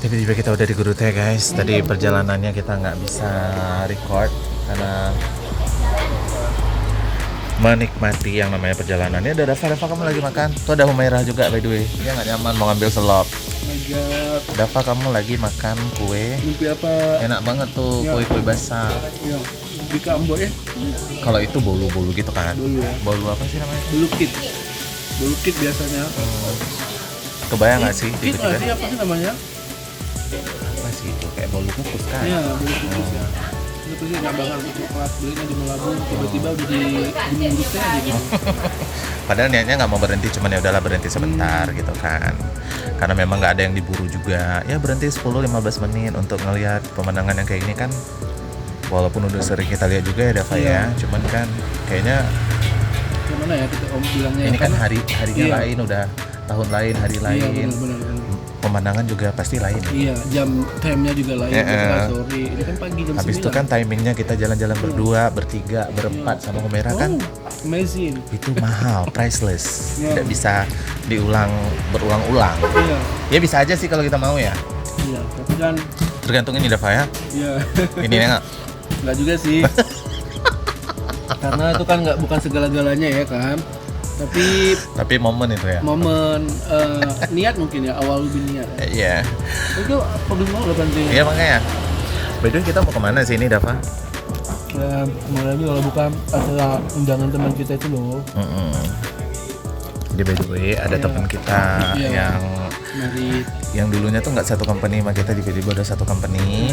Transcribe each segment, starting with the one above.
Tiba-tiba kita udah di Garut ya guys. Tadi perjalanannya kita nggak bisa record karena menikmati yang namanya perjalanan. Ini ada Dava kamu lagi makan. Tuh ada Humairah juga by the way. Dia nggak nyaman mau ngambil selop. Dava kamu lagi makan kue. Mimpi apa? Enak banget tuh Ya. kue-kue basah. Ya, di Kambo ya. Kalau itu bolu-bolu gitu kan. Bolu ya. Bolu apa sih namanya? Belukit. Belukit biasanya. Kebayang nggak sih? Kit Tiba-tiba sih apa sih namanya? apa sih itu? Kayak bolu kukus kan? Iya, belukit ya. Itu pasti nggak bakal coklat, belinya di Melabung, tiba-tiba udah di Gunung Gurutnya aja gitu. Padahal niatnya nggak mau berhenti, cuman ya udahlah berhenti sebentar gitu kan. Karena memang nggak ada yang diburu juga. Ya berhenti 10-15 menit untuk ngelihat pemandangan yang kayak ini kan. Walaupun udah sering kita lihat juga ya Dava ya. Cuman kan kayaknya Gimana ya kita om bilangnya? ini ya, kan karena- harinya Iya. lain, udah tahun lain, hari Iya, lain. benar-benar. Pemandangan juga pasti lain. Iya, jam time-nya juga lain. Sore. Ini kan pagi jam 9. Habis itu kan timingnya kita jalan-jalan berdua, bertiga, berempat sama Humairah kan. Amazing. Itu mahal, priceless, Ya. tidak bisa berulang-ulang. Iya. Ya bisa aja sih kalau kita mau ya. Iya, tapi kan Tergantung ini Dava ya. iya. Ini enggak. Nggak juga sih. Karena itu kan bukan segala-galanya ya kan. Tapi momen itu ya. momen niat mungkin ya, awal lebih niat. Iya. Itu perlu mau kapan sih? Iya makanya. By the way, kita mau kemana sih ini Dava? Ya, kemana lagi kalau bukan acara undangan teman kita itu loh. Jadi by the way ada Iya. teman kita Iya. yang Dari dulunya tuh nggak satu company sama kita, tiba-tiba udah satu company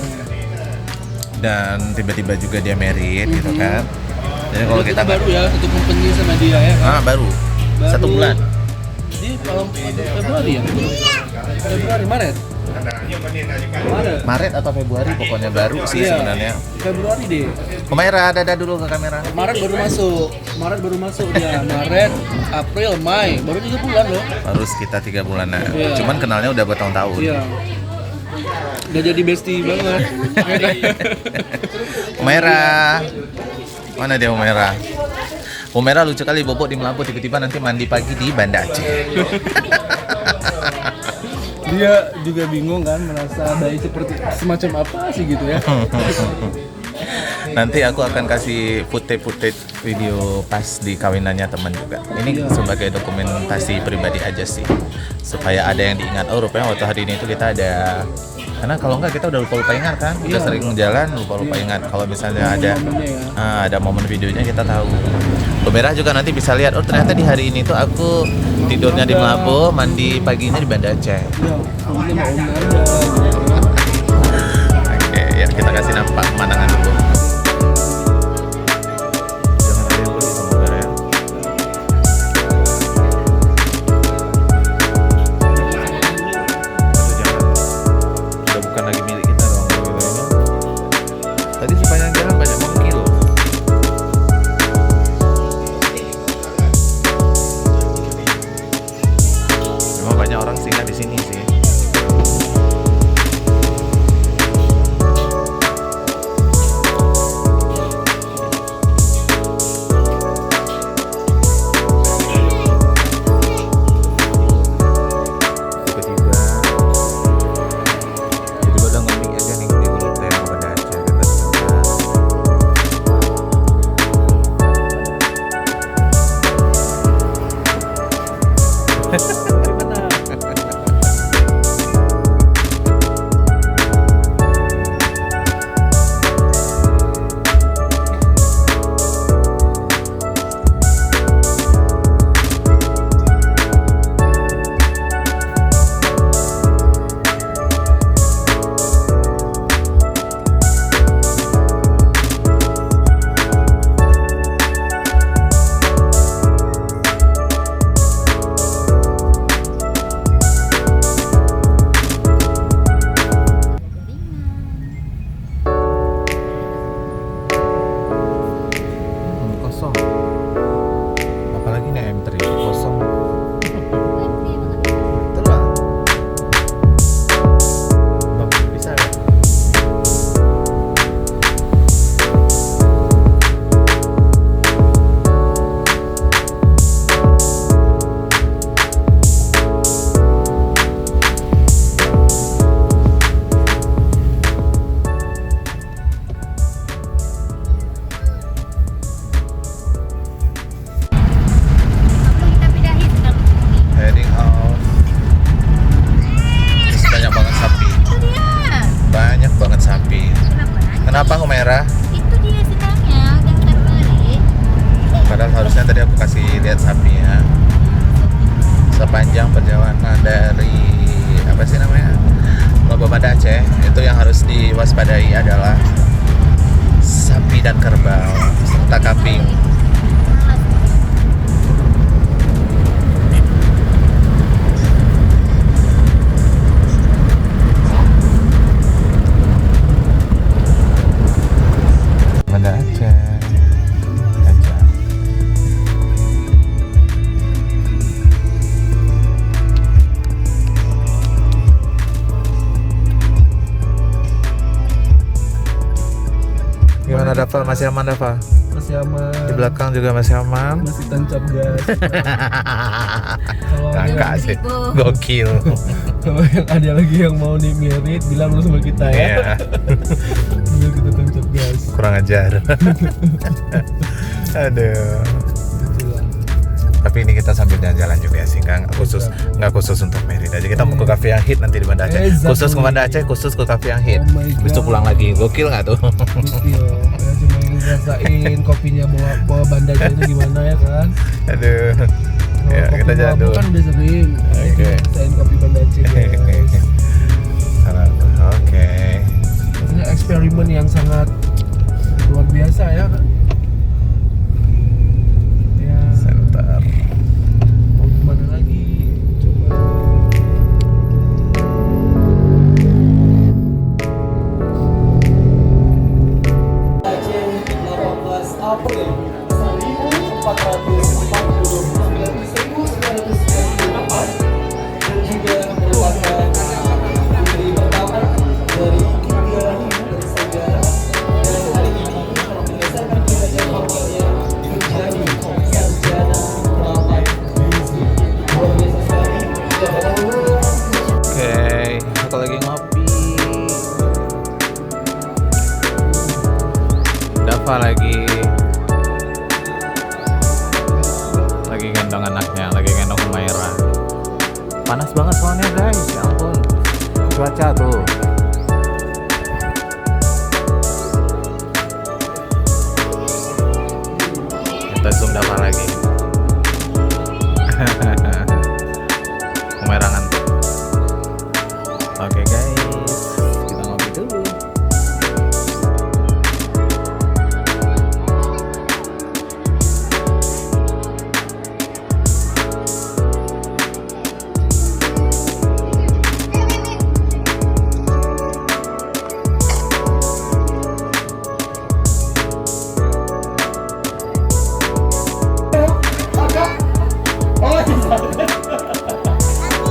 dan tiba-tiba juga dia married gitu kan. Jadi kalau kita baru ya satu company sama dia ya kan? baru 1 bulan. Di Februari ya? Februari, Maret? Maret atau Februari pokoknya baru sih Iya. sebenarnya. Februari deh. Humairah dadah dulu ke kamera. Maret baru masuk dia. Maret, April, Mei, baru 3 bulan loh. Baru sekitar 3 bulanan. Iya. Cuman kenalnya udah bertahun-tahun. Iya. Udah jadi bestie banget. Humairah. Mana dia Humairah? Humairah lucu kali, bobok di Melabu tiba-tiba nanti mandi pagi di Banda Aceh. Dia juga bingung kan, merasa bayi seperti semacam apa sih gitu ya. Nanti aku akan kasih footage video pas di kawinannya teman juga. Ini Iya. sebagai dokumentasi pribadi aja sih, supaya ada yang diingat. Oh rupanya waktu hari ini itu kita ada. Karena kalau enggak kita udah lupa ingat kan. Udah Iya. sering jalan lupa ingat. Kalau misalnya ada Momen-momennya ya. ada momen videonya kita tahu. Humairah juga nanti bisa lihat. Oh ternyata di hari ini tuh aku tidurnya di Melabu, mandi paginya di Banda Aceh. Iya, ini mau Om Nanda. Oke, ya kita kasih nampak pemandangan dulu. Jangan ada yang beli semoga ya. Atau jangan. Udah bukan lagi milik kita dong gitu ini. Tadi sepanjang jalan banyak monkey loh. Memang banyak orang singgah di sini sih. kasih lihat sapinya. Sepanjang perjalanan dari apa sih namanya, Logo Banda Aceh, itu yang harus diwaspadai adalah sapi dan kerbau serta kambing. Banda Aceh aja. Gimana Dava? Masih aman Dava? Masih aman. Di belakang juga masih aman. Masih tancap gas. Kalau Kakak yang, sih, gokil. kalau yang ada lagi yang mau di merit, bilang lu sama kita ya. Iya, Biar kita tancap gas. kurang ajar. Aduh. Tapi ini kita sambil jalan-jalan juga sih, nggak khusus untuk merit aja. Kita mau ke kafe yang hit nanti di Banda Aceh. Exactly. Khusus ke Banda Aceh, khusus ke kafe yang hit. Oh my God. Besok pulang lagi, gokil nggak tuh? Gokil. Ya, cuma ingin ngerasain kopinya bawa Banda Aceh itu gimana ya kan? Aduh. Kalau Ya, kopi kita jalan Melabu dulu. kan udah sering. Oke. Ngerasain kopi Banda Aceh guys. Oke. Maksudnya eksperimen yang sangat luar biasa ya kan? Ya, Center. mau gimana lagi? Coba. Aceh 18 April 1449 dan juga merupakan putri pertama dari tiga bersaudara, dan hari ini berdasarkan kinerja formalnya menjadi sarjana perawat gizi. Luar biasa sekali. Oke, aku lagi ngopi. Dava lagi gendong anaknya, lagi gendong Humaira. Panas banget soalnya guys, ya ampun. Cuaca tuh. Kita zoom Dava lagi. Humaira ngantuk. Oke guys, kita ngopi dulu.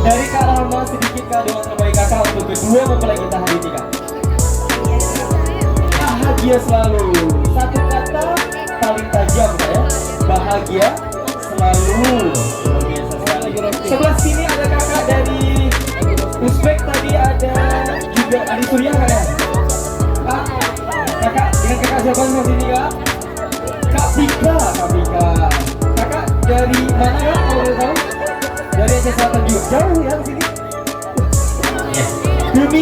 Dari Kak Rahma sedikit Kak doa terbaik Kakak untuk kedua mempelai kita hari ini Kak. Bahagia selalu. Satu kata paling tajam Kak ya. Bahagia selalu. Luar biasa sekali. Sebelah sini ada kakak dari Uzbek, tadi ada juga dari Suriah Kak ya. Kak, kakak dengan kakak siapa di sini Kak? Kak Pika, Kak Pika. Kakak dari mana Kak kalau boleh tahu? Dari Aceh Selatan juga, jauh ya ke sini. Demi